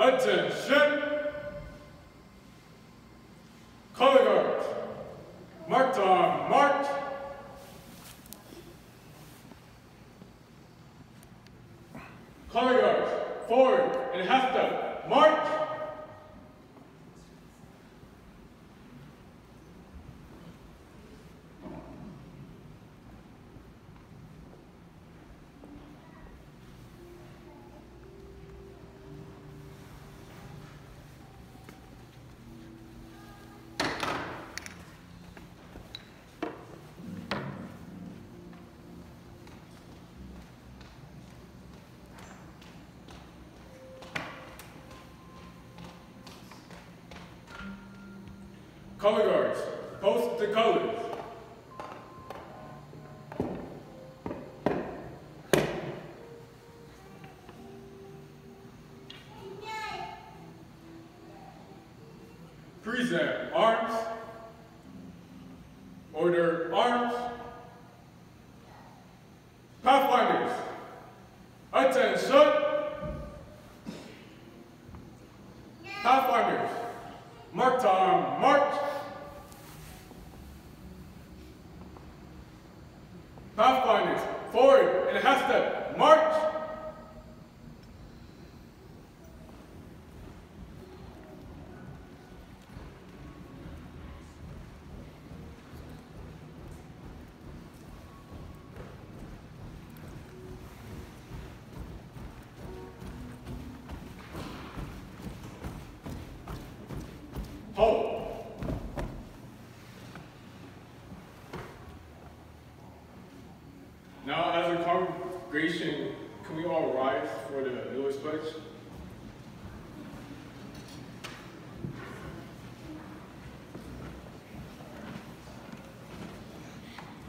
Attention! Color guards, mark time, march! Color guards, forward and half step, march! Color guards, post the colors. Present arms. Order arms. Pathfinders, attention. Pathfinders, mark time, march. Pathfinders, forward and a half step, march! Hold. Now, as a congregation, can we all rise for the Lord's Pledge?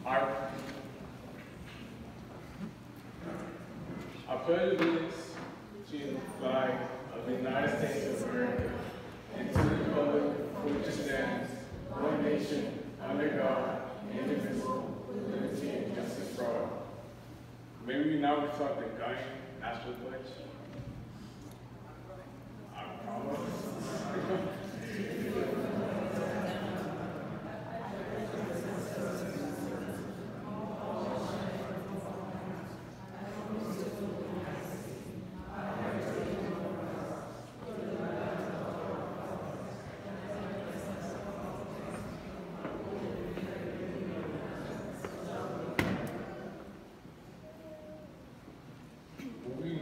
I pledge allegiance to the flag of the United States of America and to the republic for which it stands, one nation, under God, indivisible, with liberty and justice for all. May we now recite the Ghanaian national pledge. I promise.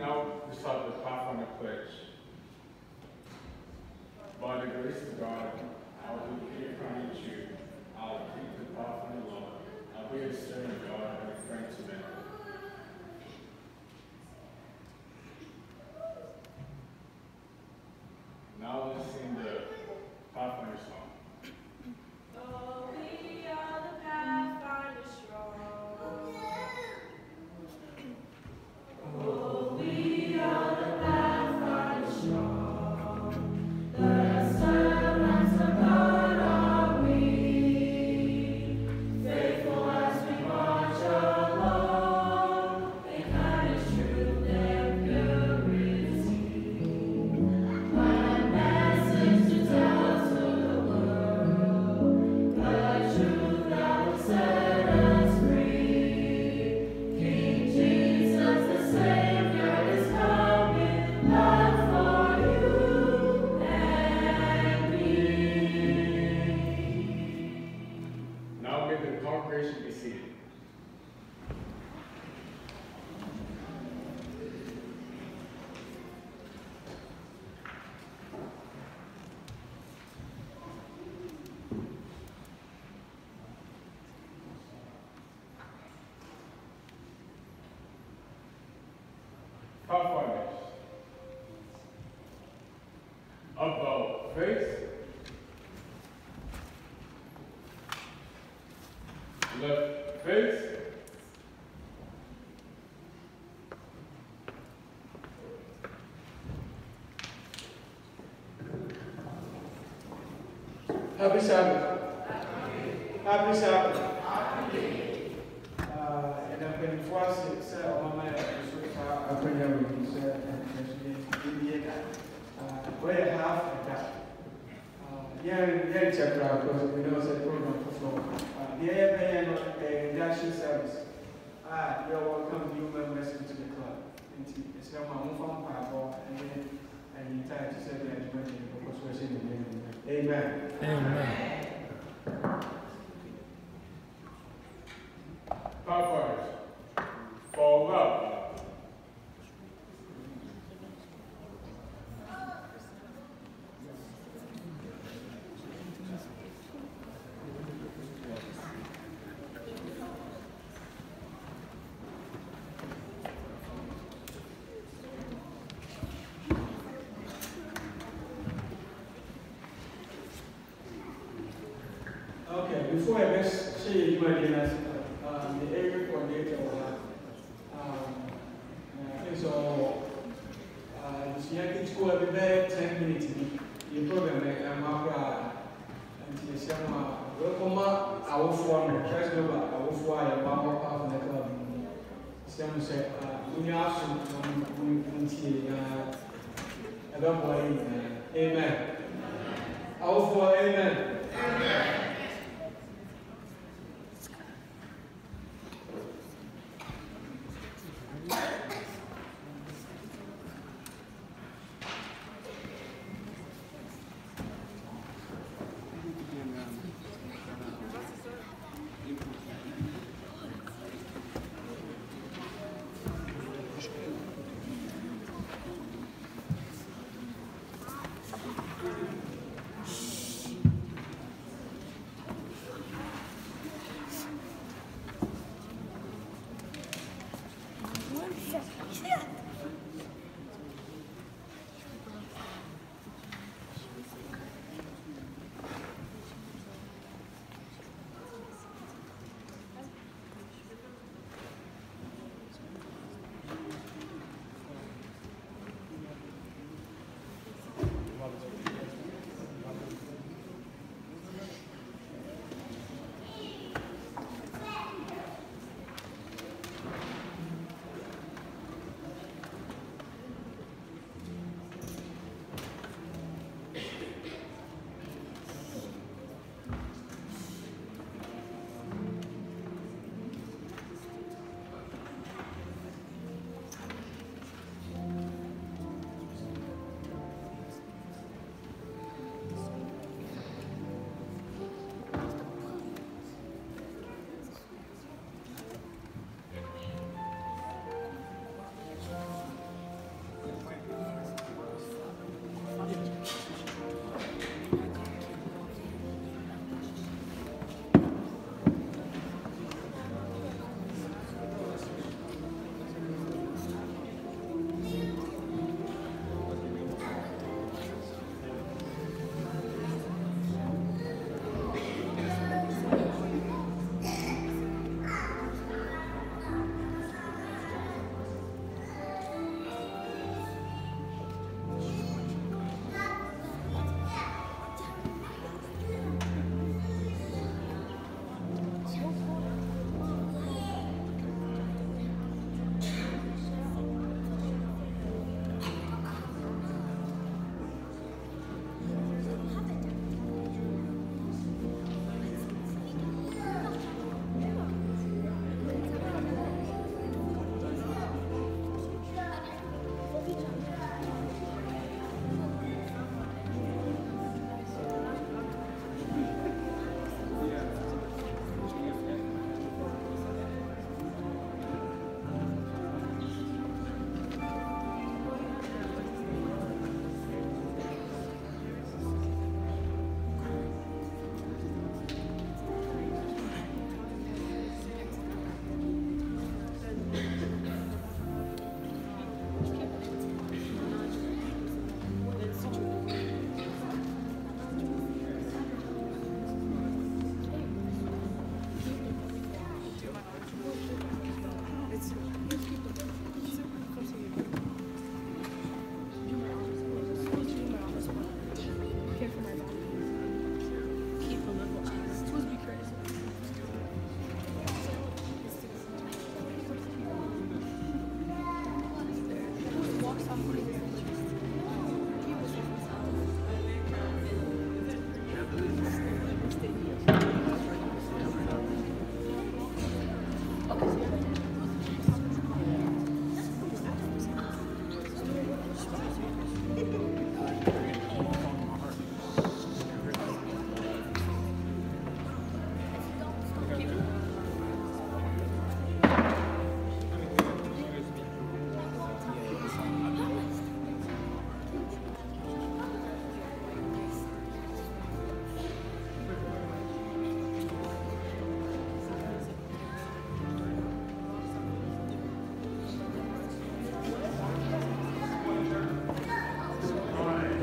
Now recite the Pathfinder Pledge. By the grace of God, I will be kind to you. I will keep the Pathfinder law. I will be a servant of God and a friend to men. Now let's sing the Pathfinder song. Oh, we are the Pathfinder strong. Oh, we are the Pathfinder strong. The servants of God are we, faithful as we march along, in kindness, truth, and purity. A message to tell to the world, the truth that will set us free. King Jesus, the Savior, is coming, love for you and me. Now may the congregation be seated. Pathfinders. About face. Left face. Happy Sabbath. Happy Sabbath. And I've been forced to say, oh, my man, I'm going to say, Yeah, check out because we know it's a program for flow. The induction service. You're welcome, new members into the club. It's now my own phone power, and then I need time to say the adventure because we're saying the name. Amen. Amen. Pathfinders, fall up. Okay, before I best say you might the area coordinator will have, I think so, she had to go every day 10 minutes. The program, I'm up, and she said, welcome our phone, first number, our phone, and one more part of the club. Sam said, we have some, we I don't worry, amen. Our phone, amen. Amen.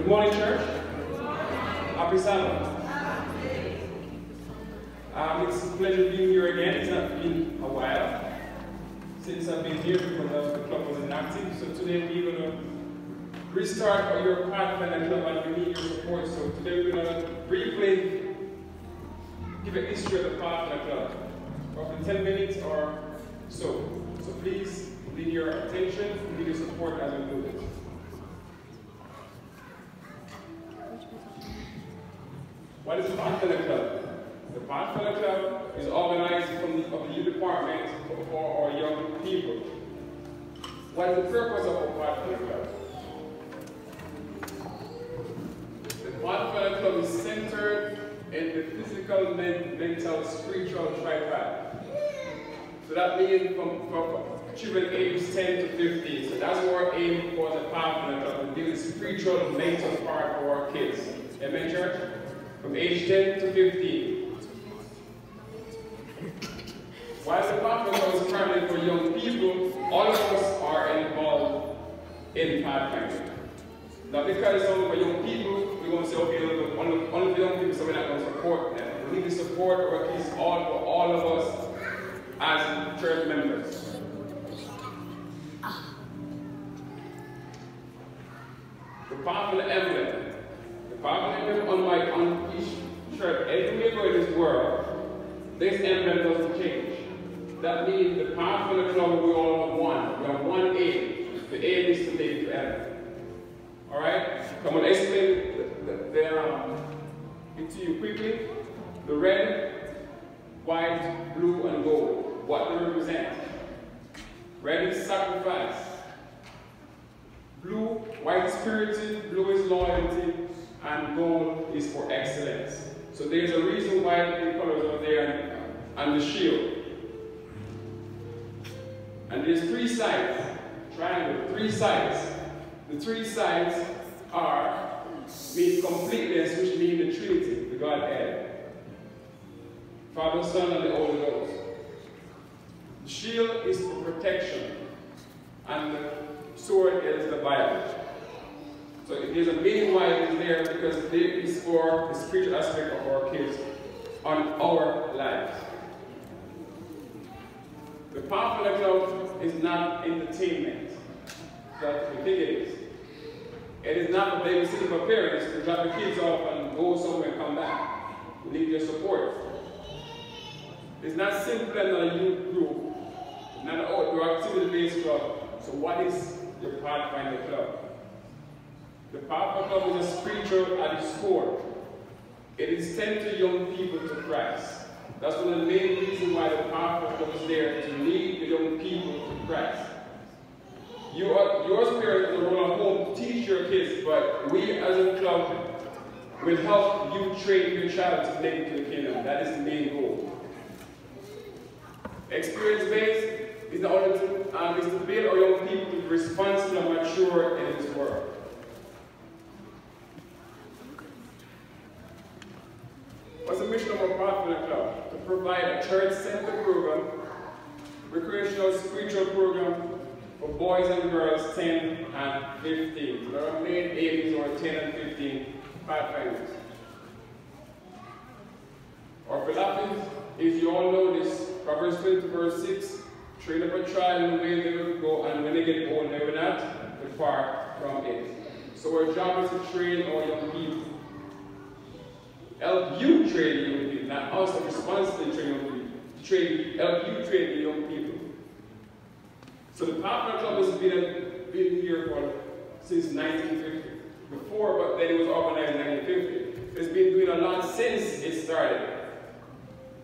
Good morning, church. Happy Sabbath. It's a pleasure being here again. It's not been a while since I've been here because the club was inactive. So today we're going to restart your Pathfinder club and we need your support. So today we're going to briefly give a history of the Pathfinder club. Roughly 10 minutes or so. So please need your attention, need your support as we do this. What is the Pathfinder Club? The Pathfinder Club is organized from the youth department for our young people. What is the purpose of our Pathfinder Club? The Pathfinder Club is centered in the physical, mental, spiritual tripod. So that means from children ages 10 to 15. So that's what our aim for the Pathfinder Club, to do the spiritual, mental part for our kids. Amen, church? From age 10 to 15. While the Pathfinder Club is primarily for young people, all of us are involved in Pathfinder. Now, because it's only for young people, we're going to say, okay, look, only the young people, so we're not going to support them. We need to support our kids, for all of us as church members. The Pathfinder emblem. The Pathfinder emblem on each shirt, everywhere you go in this world, this emblem doesn't change. That means the Pathfinder Club, we all have one. We have one aim. The aim is to make it forever. Alright? Come on, explain it to you quickly. The red, white, blue, and gold. What they represent? Red is sacrifice. Blue, white is purity, blue is loyalty, and gold is for excellence. So there's a reason why the colors are there and the shield. And there's three sides. Triangle, three sides. The three sides mean completeness, which means the Trinity, the Godhead. Father, Son, and the Holy Ghost. The shield is for protection, and the sword is the Bible. So there's a reason why it is there, because it is for the spiritual aspect of our kids on our lives. The Pathfinder Club is not entertainment that we think it is. It is not a babysitting for parents to drop the kids off and go somewhere and come back. We need your support. It's not simple as a youth group. It's not an outdoor activity-based club. So what is your Pathfinder Club? The Pathfinder Club is a spiritual at its core. It is sent to young people to Christ. That's one of the main reasons why the Pathfinder Club is there, to lead the young people to Christ. Your spirit is a role at home to teach your kids, but we as a club will help you train your child to make it to the kingdom. That is the main goal. Experience-based is the only is to build our young people to be responsible and mature in this world. What's the mission of our Pathfinder Club? To provide a church-centered program, recreational spiritual program for boys and girls 10 and 15. So our main aim is our 10 and 15 Pathfinders. Our philosophy is, you all know this, Proverbs 20 verse 6, train up a child in the way they will go, and when they get old, they will not depart from it. So our job is to train our young people. Help you train the young people, not us to responsibly train young people. Help you train the young people. So the Pathfinder Club has been here since 1950. Before, but then it was organized in 1950. It's been doing a lot since it started.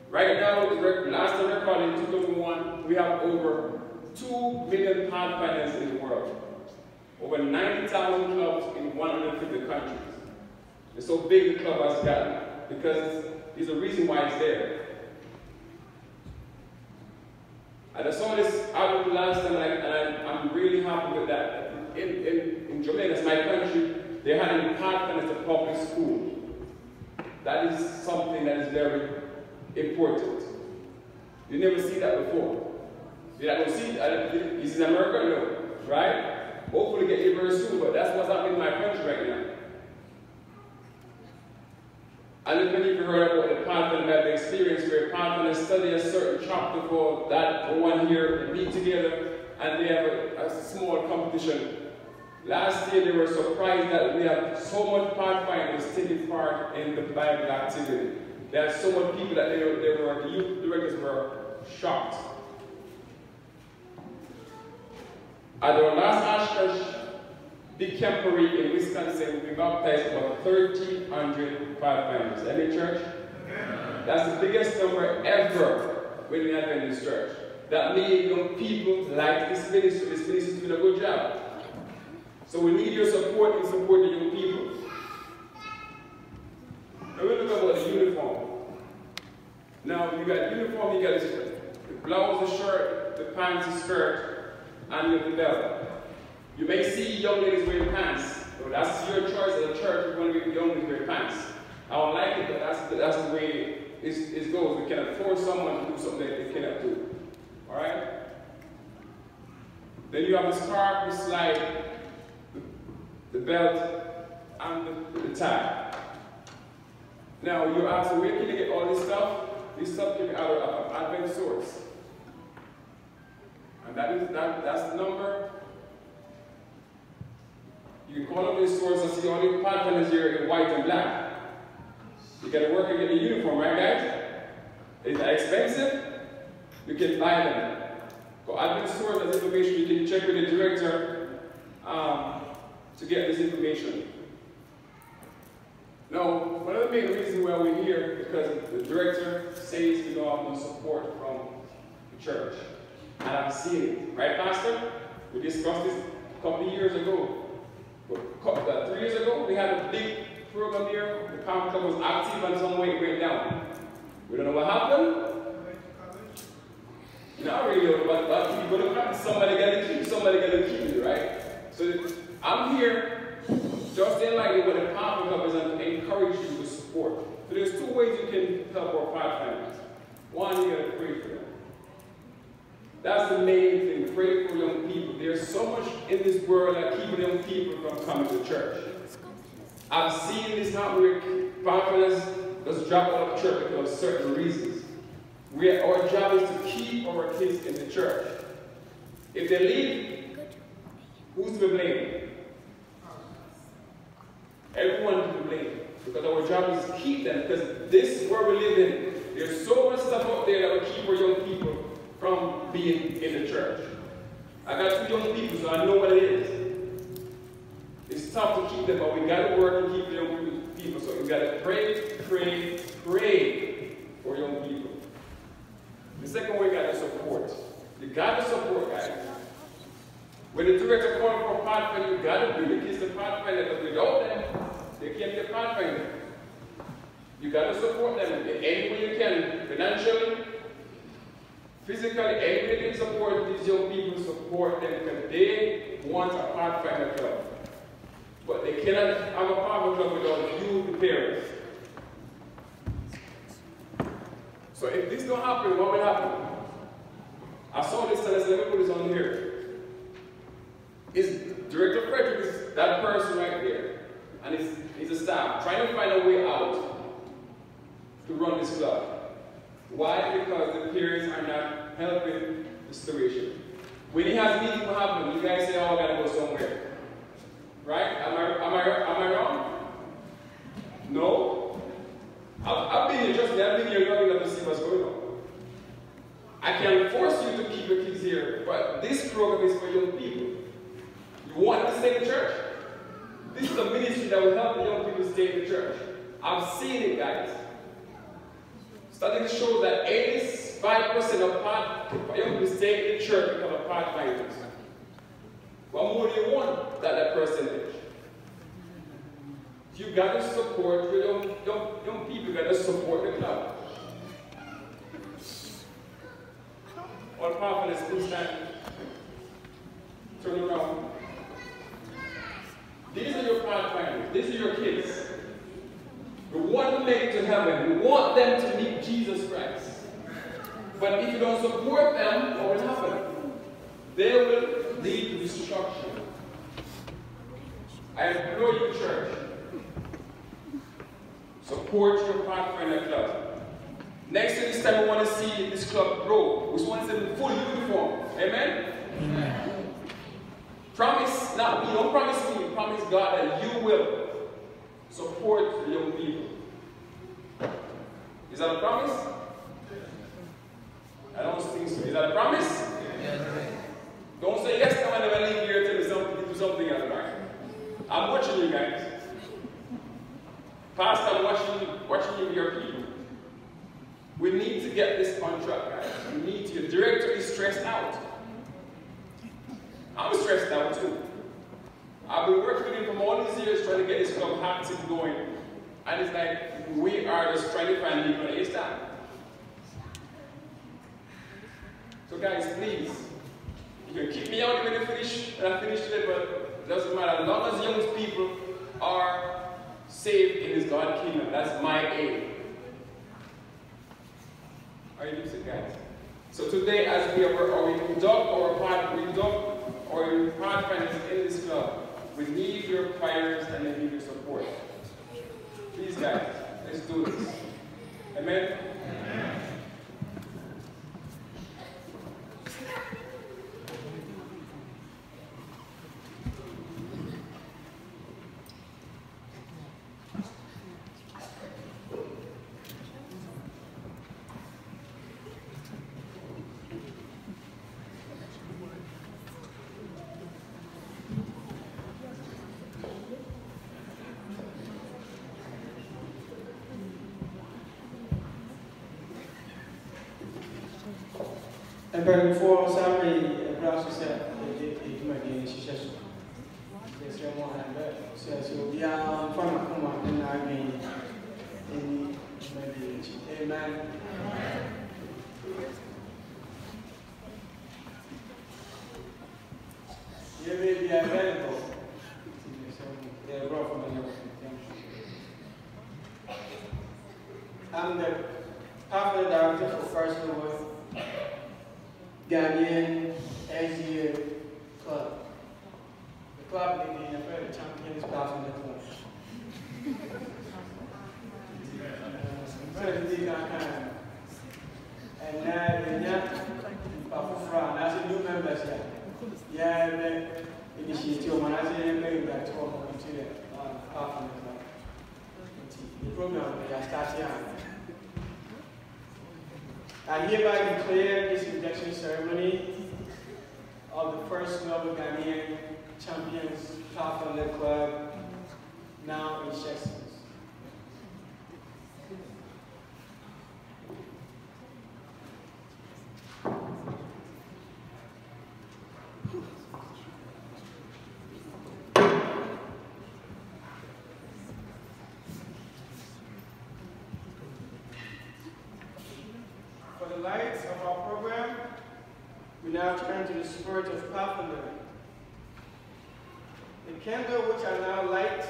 Right now, last time recorded in 2001, we have over 2 million Pathfinders in the world. Over 90,000 clubs in 150 countries. It's so big the club has gotten, because there's a reason why it's there. And I saw this album last time, and I'm really happy with that. In Jamaica, that's my country, they had a Pathfinder at public school. That is something that is very important. You never see that before. You don't see that. This is America, no, right? Hopefully get here very soon, but that's what's happening in my country right now. had one here, they meet together, and they have a small competition. Last year, they were surprised that we had so much Pathfinders taking part in the Bible activity. There are so many people that the youth directors were shocked. At our last Ash Church Big Camporee in Wisconsin, we baptized about 1,300 Pathfinders. Any church? That's the biggest number ever when we had in this church. That means young people like this ministry. This ministry is doing a good job. So we need your support in supporting young people. Now we look about the uniform. Now you got uniform, you got the blouse, the shirt, the pants, the skirt, and you have the belt. You may see young ladies wearing pants. So that's your choice as a church. You want to get young ladies wearing pants. I don't like it, but that's the way it goes. We cannot force someone to do something that they cannot do. Alright? Then you have the scarf, the slide, the belt, and the tie. Now you ask, where can you get all this stuff? This stuff can be out of an Advent source. And that's the number. You can call up this source and see all the Pathfinders here in white and black. You gotta work and get the uniform, right guys? Is that expensive? You can buy them. Go Advent source, that's information. You can check with the director to get this information. Now, one of the main reasons why we're here is because the director says we don't have no support from the church. And I've seen it. Right, Pastor? We discussed this a couple of years ago. 3 years ago, we had a big program here. The Palm Club was active and some way it went down. We don't know what happened. Not really, but you're going to practice, somebody got to keep it, right? So I'm here just in line with the Palm Club is and encourage you to support. So there's two ways you can help our Pathfinders. One, you got to pray for them. That's the main thing, pray for young people. There's so much in this world that keeps young people from coming to church. I've seen this happen where Pathfinders just drop out of church because of certain reasons. Our job is to keep our kids in the church. If they leave, who's to blame? Everyone to blame. Because our job is to keep them, because this is where we live in. There's so much stuff out there that will keep our young people from being in the church. I got 2 young people, so I know what it is. It's tough to keep them, but we got to work and keep the young people. So we got to pray for young people. The second way, you got to support. You got to support, guys. When the director calls for a Pathfinder, you got to bring the kids to Pathfinder, because without them, they can't be a Pathfinder. You got to support them in any way you can, financially, physically, any way you can support these young people, support them, because they want a Pathfinder club. But they cannot have a Pathfinder club without you, the parents. So if this don't happen, what will happen? I saw this and I said, let me put this on here. Is Director Frederick is that person right there, and he's a staff trying to find a way out to run this club. Why? Because the parents are not helping the situation. When he has meetings, what happens? You guys say, oh, I gotta go somewhere. Right? Am I wrong? No? I've been here, trust me, I've been here long enough to see what's going on. I can force you to keep your kids here, but this program is for young people. You want to stay in church? This is a ministry that will help the young people stay in church. I've seen it, guys. Studies show that 85% of young people stay in the church because of Pathfinders. What more do you want that percentage? You got to support your young people. You got to support the club. All Pathfinders, please stand. Turn around. These are your Pathfinders. These are your kids. We want to make it to heaven. We want them to meet Jesus Christ. But if you don't support them, what will happen? They will lead to destruction. I implore you, church, support your Pathfinder club. Next to this time, we want to see this club grow. We want to see them in full uniform. Amen? Amen. Promise, not me, don't promise me, promise God that you will support the young people. Is that a promise? I don't think so. Is that a promise? Yes. Don't say yes now and never leave here and tell me do something else, right? I'm watching you guys. Pastor, I'm watching you, your people. We need to get this on track, guys. We need to. The director is stressed out. I'm stressed out too. I've been working with him for all these years trying to get this club active going. And it's like we are just trying to find people in time. So guys, please, you can keep me out when I finish today, but it doesn't matter. As long as young people are saved in His God kingdom, that's my aim. Are you listening, guys? So today, as we induct our Pathfinders in this club, we need your prayers and we need your support. Please, guys, let's do this. Amen? Amen. And before somebody process it might be in Shisha. There's one hand says you'll be on front of Kuma and I mean in maybe. Amen. You may be available. I'm the Pathfinder Director for First North Ghanaian Asia Club. The club is the Champions Pathfinder Club. And now, as a new members here, yeah, the initiative, when I say very back to the Pathfinder Club. The program we are starting on. I hereby declare this induction ceremony of the first Noble Ghanaian Champions Pathfinder Club now in session. For the lights of our program, we now turn to the spirit of Pathfinder. The candle which I now light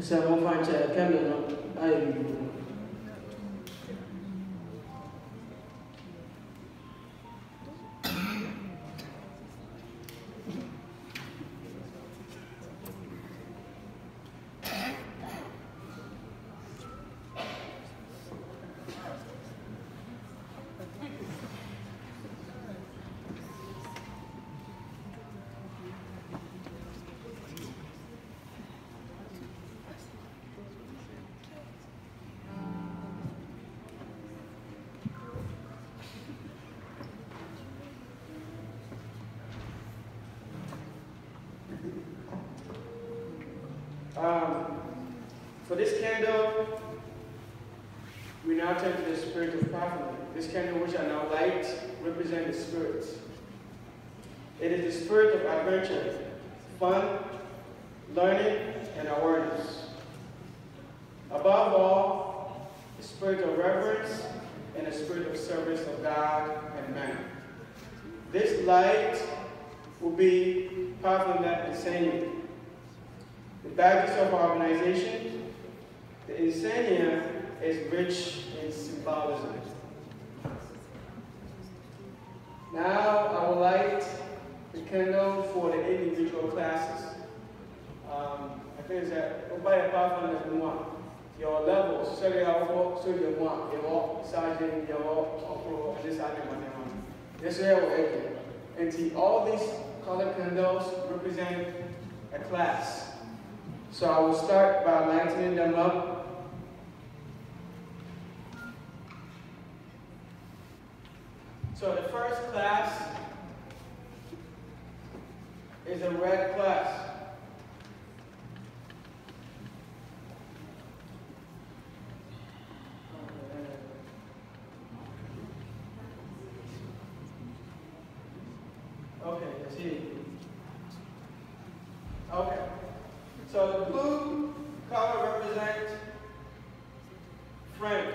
so I'm going to find a candle. For this candle, we now turn to the spirit of Pathfinder. this candle which I now light, represent the spirit. It is the spirit of adventure, fun, learning, and awareness. Above all, the spirit of reverence and the spirit of service of God and man. This light will be Pathfinder Mini. The badges of our organization, the insignia is rich in symbolism. Now I will light the candle for the individual classes. I think it's that by a Pathfinder Mini. Your levels, so you want, your sergeant, your corporal, and this item. This way, and see, all these colored candles represent a class. So I will start by lighting them up. So the first class is a red class. Okay, let's see. Okay. So the blue color represents friend.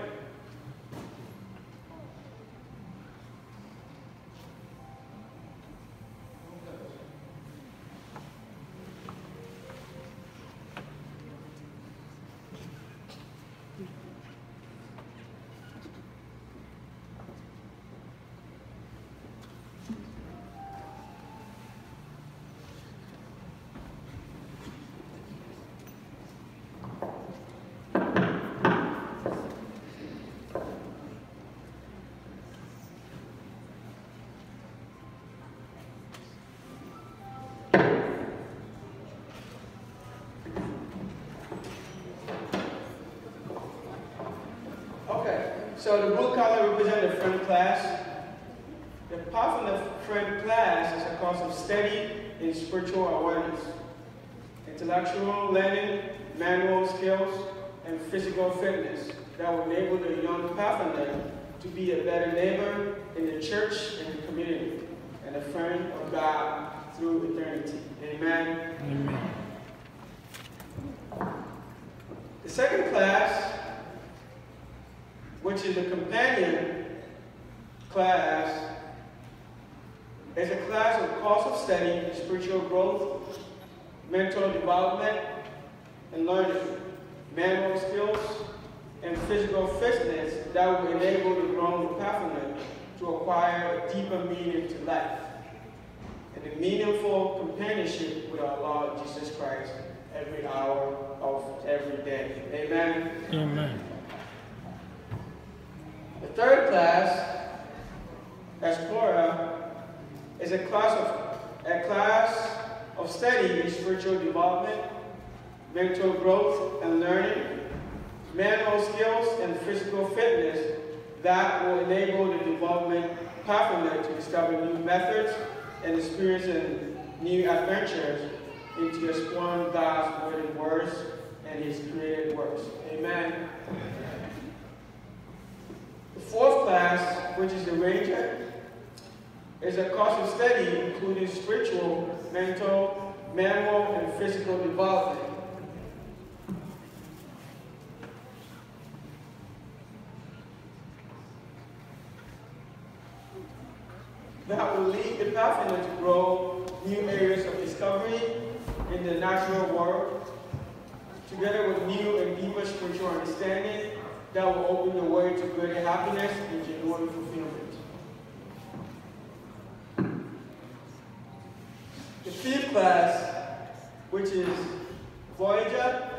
So the blue color represents the friend class. The Pathfinder friend class is a course of study in spiritual awareness, intellectual learning, manual skills, and physical fitness that will enable the young Pathfinder to be a better neighbor in the church and the community, and a friend of God through eternity. Amen. Amen. The second class, which is a companion class, is a class of course of study, spiritual growth, mental development and learning, manual skills, and physical fitness that will enable the grown Pathfinder to acquire a deeper meaning to life and a meaningful companionship with our Lord Jesus Christ every hour of every day. Amen. Amen. The third class, Explorer, is a class of study in spiritual development, mental growth and learning, manual skills and physical fitness that will enable the development Pathfinder to discover new methods and experiencing new adventures into exploring God's word and words and His created works. Amen. The fourth class, which is the Ranger, is a course of study including spiritual, mental, manual, and physical development. That will lead the Pathfinder to grow new areas of discovery in the natural world, together with new and deeper spiritual understanding that will open the way to greater happiness and genuine fulfillment. The fifth class, which is Voyager,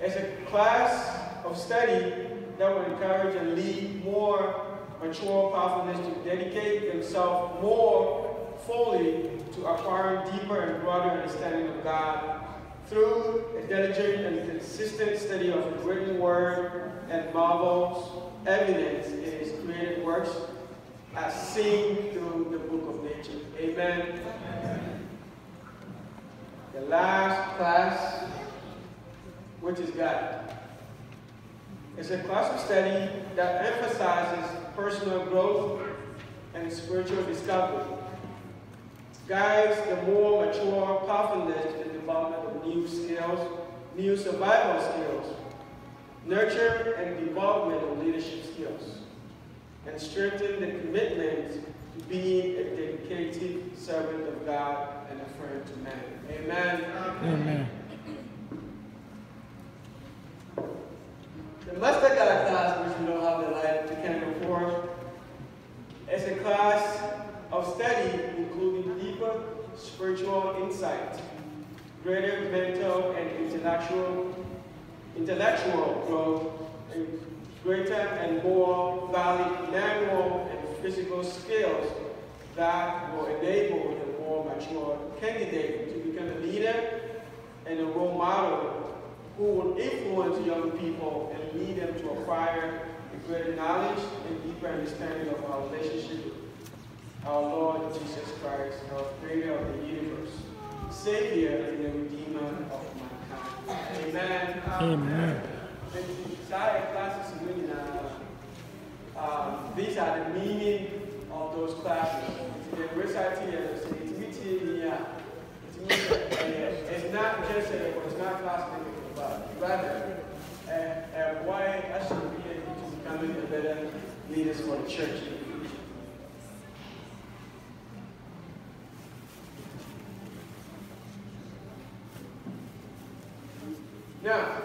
is a class of study that will encourage and lead more mature Pathfinders to dedicate themselves more fully to acquiring deeper and broader understanding of God through a diligent and consistent study of His written word and marvels evidence in His created works as seen through the book of nature. Amen. The last class, which is God. It's a class of study that emphasizes personal growth and spiritual discovery, guides the more mature Pathfinders in the development of new skills, new survival skills, nurture and development of leadership skills, and strengthen the commitment to being a dedicated servant of God and a friend to man. Amen. Amen. The Master God class, which we don't have the light to candle for, is a class of study including deeper spiritual insight, greater mental and intellectual growth, and greater and more valid manual and physical skills that will enable the more mature candidate to become a leader and a role model who will influence young people and lead them to acquire a greater knowledge and deeper understanding of our relationship with our Lord Jesus Christ, our Creator of the universe, Savior and the Redeemer of mankind. Amen. Amen. These are the meaning of those classes. It's not just it's not classical, but rather why I should be able to become a better leaders for the church. Now,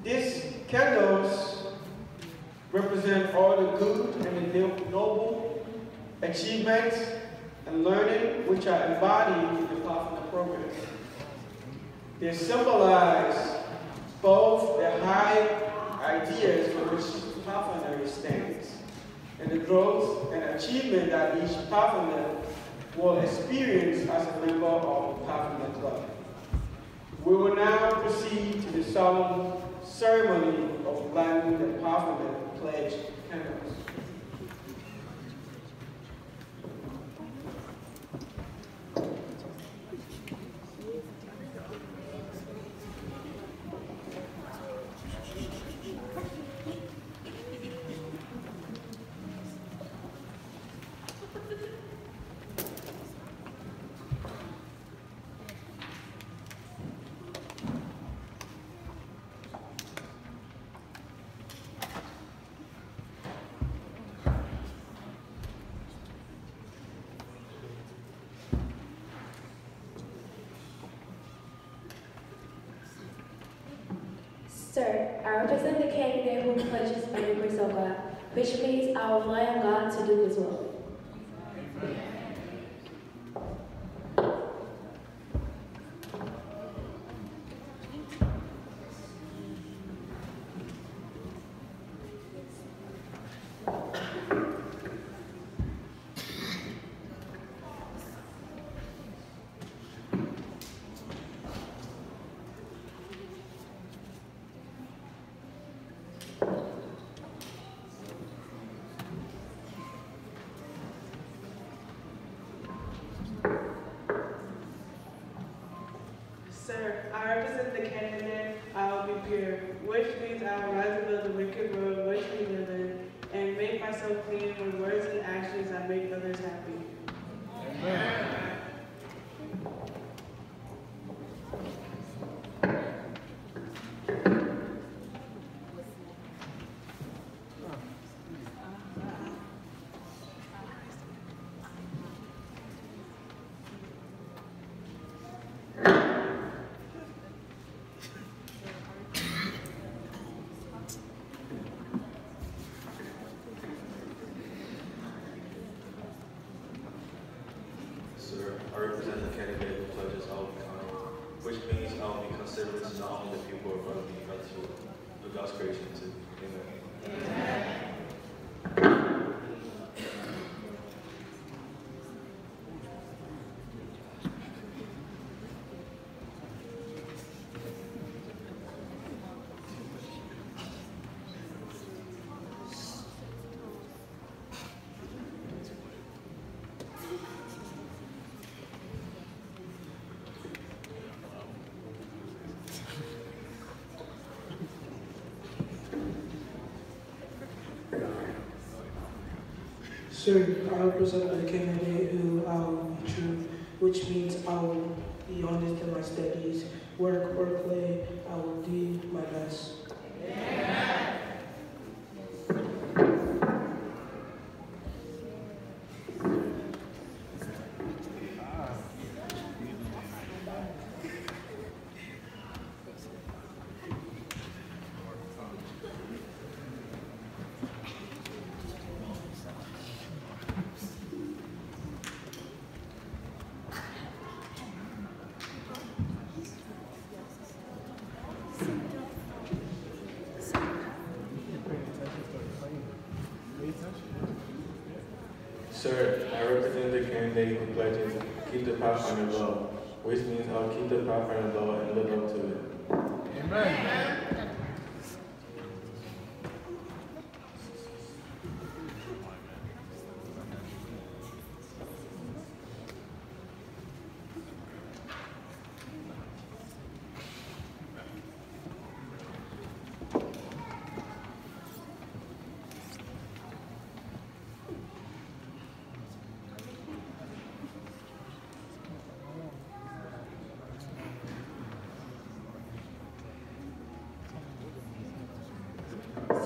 these candles represent all the good and the noble achievements and learning which are embodied in the Pathfinder program. They symbolize both the high ideas for which Pathfinder stands and the growth and achievement that each Pathfinder will experience as a member of the Pathfinder Club. We will now proceed to the solemn ceremony of lighting the Pathfinder pledge candles. Sir, I represent the candidate who pledges by the grace of God, which means I will rely on God to do His will. Sir, I represent the candidate I will be pure, which means I will rise above the wicked world which we live in, and make myself clean with words and actions that make others happy. Amen. I represent the candidate who pledges I will be kind, which means I will be considerate to not only the people around me, but to God's creation too. Amen. Sir, I represent the candidate who I will be true, which means I will be honest in my studies, work or play, I will do my best. Sir, I represent the candidate who pledges keep the Pathfinder law, which means I'll keep the Pathfinder law and live up to it. Amen.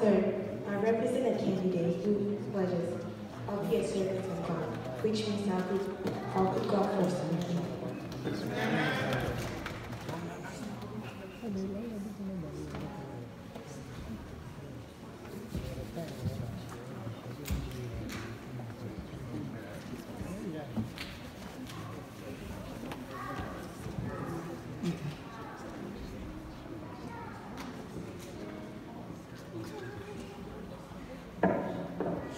Sir, I represent a candidate who pledges I'll be a servant of God, which means I'll put God first in my life.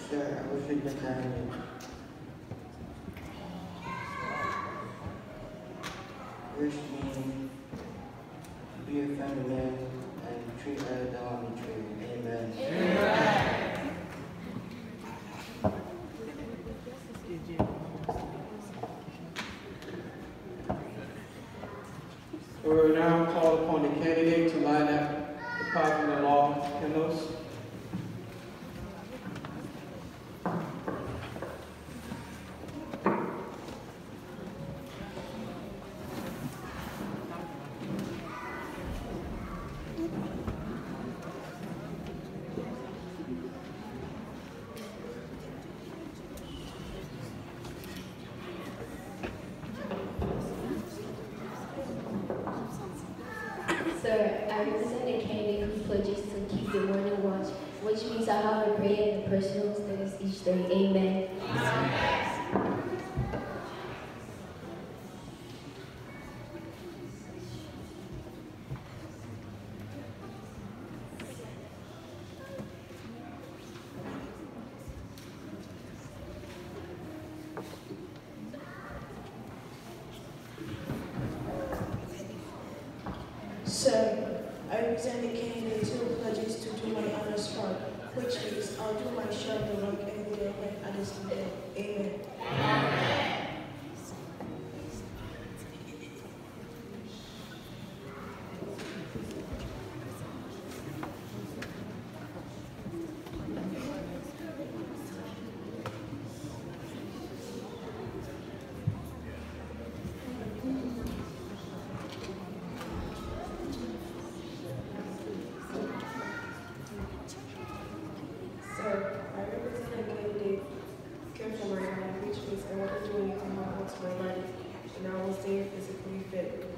Sir, I was with the candidate. Which means be a feminine and treat others how we treat. Amen. We will now call upon the candidate to line up the Pathfinder law kennels. Sir, I represent a candidate who pledges to keep the morning watch, which means I have a prayer and personal studies each day. Amen. Sir, I represent the candidate who pledges to do my honors part, which means I'll do my share of the work every day when others do it. Amen. Sir, I represent a candidate care for my body, which means I won't do anything harmful to my body, and I will stay physically fit.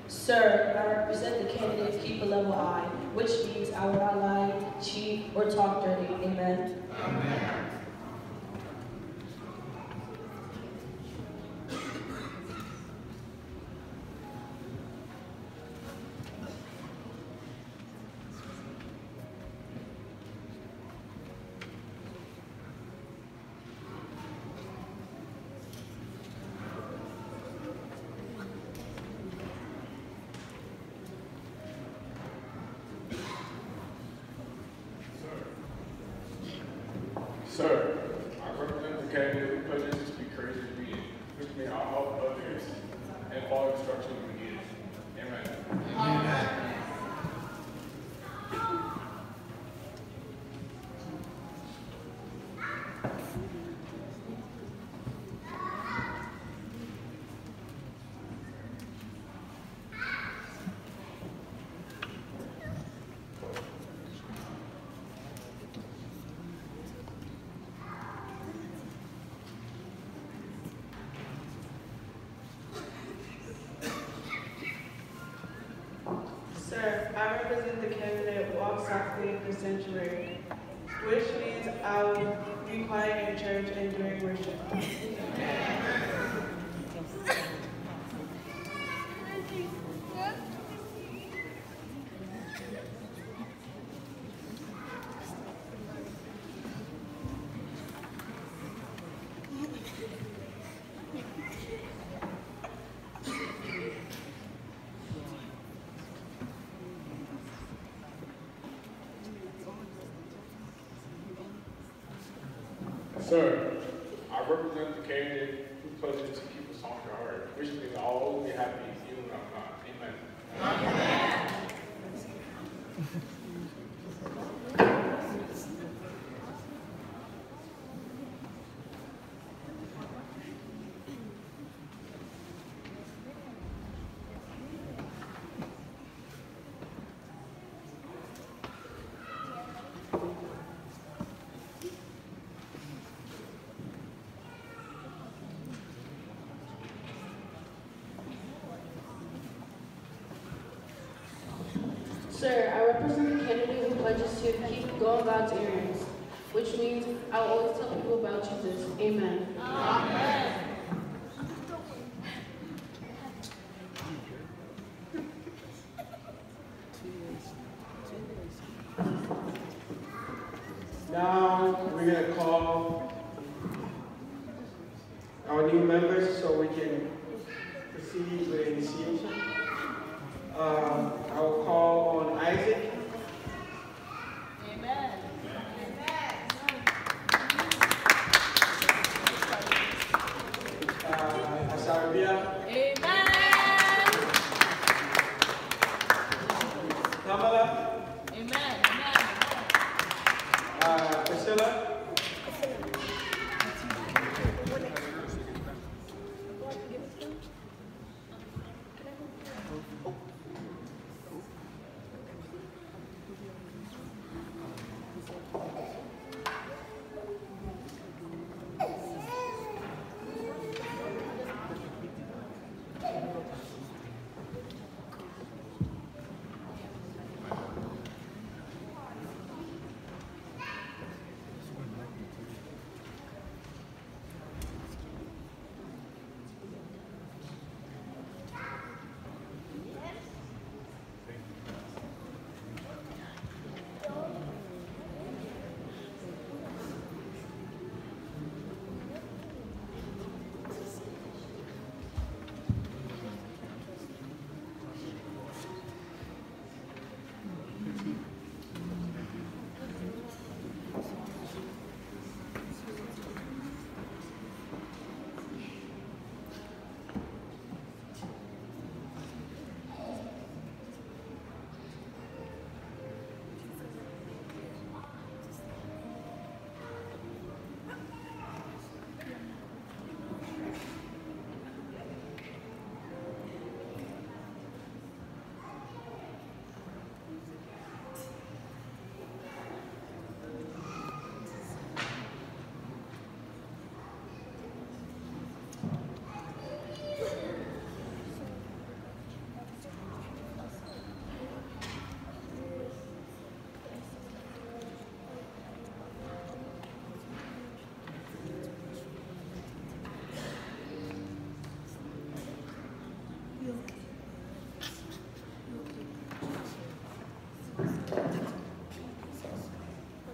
Sir, I represent the candidate keep a level eye, which means I will not lie, cheat, or talk dirty. Amen. Sir, I represent the candidate who pledges to be courageous and obedient, which means I'll help others and follow instructions when needed. Amen. Amen. Sir, I represent the candidate Walk Softly in the Sanctuary, which means I will be quiet in church and during worship. Sir, I represent the candidate who pledges to keep a song in your heart, which means I'll always be happy even when I'm not. Amen. Amen. Sir, I represent the candidate who pledges to keep going God's errands, which means I will always tell people about Jesus. Amen. Amen. Now we're going to call our new members so we can proceed with initiation. I will call on Isaac. Amen. Asarabia. Amen. Kamala. Amen. Priscilla.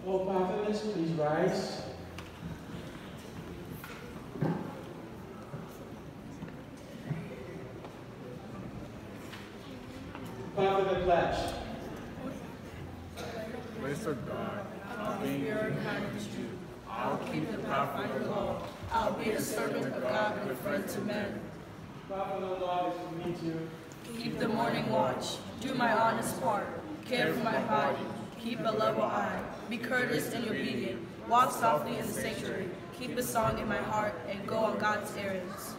All Pathfinders, please rise. Pathfinder pledge. Grace of God, our being here, I'll keep the Pathfinder law. I'll be a servant of God and a friend to men. Pathfinder law is for me to Keep the morning watch. Do my honest part. Care for my body. Keep a level eye. Be courteous and obedient. Walk softly in the sanctuary. Keep a song in my heart and go on God's errands.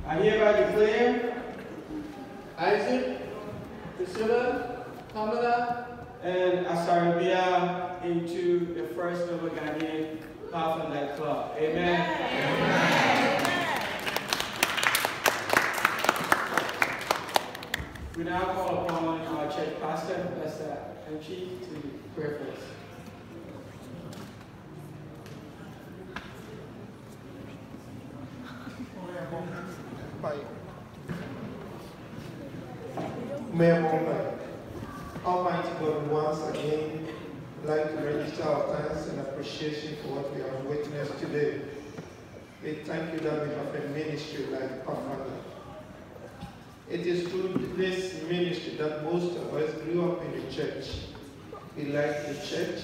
I hereby declare Isaac, Priscilla, Pamela, and Asarabia into the First Noble Ghanaian Pathfinder Club. Amen. Amen. We now call upon our church pastor, Pastor Anchi, to pray for us. Almighty God, once again, I'd like to register our thanks and appreciation for what we have witnessed today. We thank you that we have a ministry like Pathfinder. It is through this ministry that most of us grew up in the church. We liked the church.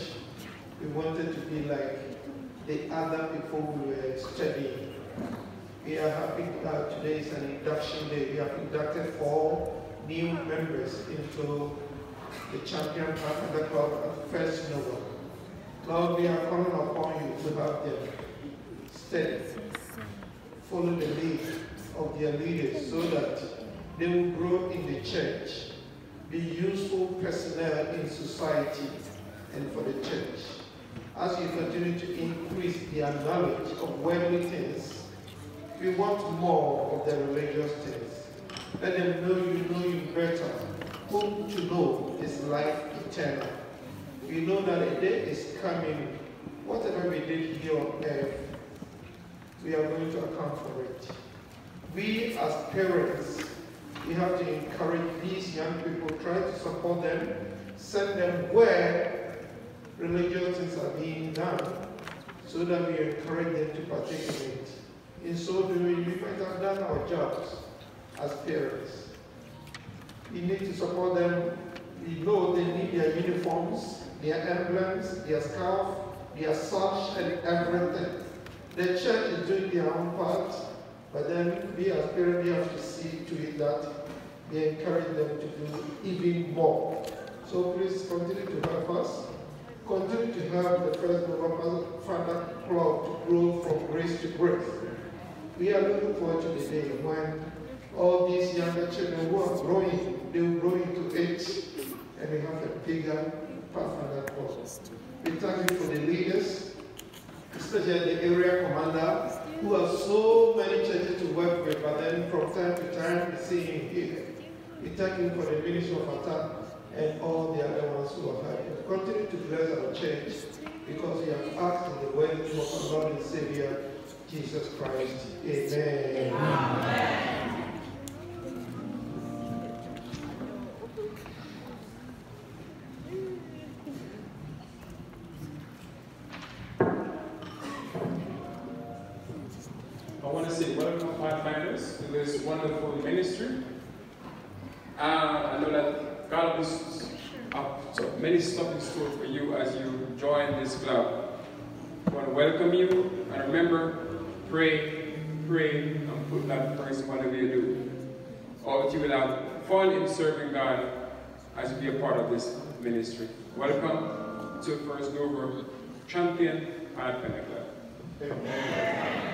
We wanted to be like the other people we were studying. We are happy that today is an induction day. We have inducted 4 new members into the Champion Pathfinder Club at First Noble. Lord, we are calling upon you to have them steady, follow the lead of their leaders so that they will grow in the church, be useful personnel in society and for the church. As you continue to increase their knowledge of worldly things, we want more of the religious things. Let them know you better. Whom to know is life eternal. We know that a day is coming. Whatever we did here on earth, we are going to account for it. We as parents, we have to encourage these young people, try to support them, send them where religious things are being done, so that we encourage them to partake in it. In so doing, we might have done our jobs as parents. We need to support them. We know they need their uniforms, their emblems, their scarf, their sash, and everything. The church is doing their own part, but then we as parents, we have to see to it that we encourage them to do even more. So please continue to help us. Continue to help the First Noble Pathfinder Club to grow from grace to grace. We are looking forward to the day when all these younger children who are growing, they will grow into age, and we have a bigger Pathfinder Club. We thank you for the leaders, especially the area commander, who have so many churches to work with, but then from time to time we see him here. We thank you for the ministry of attack and all the other ones who are helping. Continue to bless our church, because we have asked in the worthy name of our Lord and Savior, Jesus Christ. Amen. Amen. I want to say welcome, Pathfinders, to this wonderful ministry. I know that God has many stuff in store for you as you join this club. I want to welcome you, and remember, pray, and put that first whatever you do. All that you will have fun in serving God as you be a part of this ministry. Welcome to First Noble Champion Pathfinder Club. Amen.